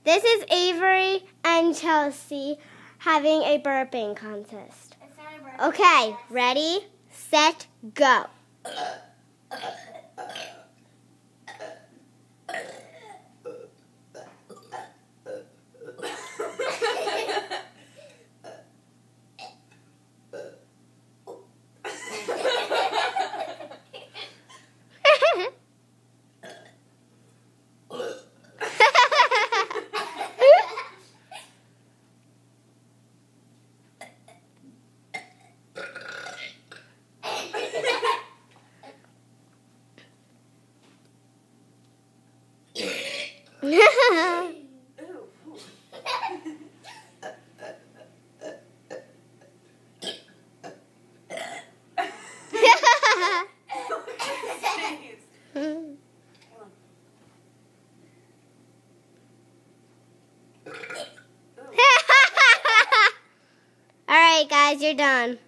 This is Avery and Chelsea having a burping contest. It's not a burping Okay, contest. ready, set, go. All right, guys, you're done.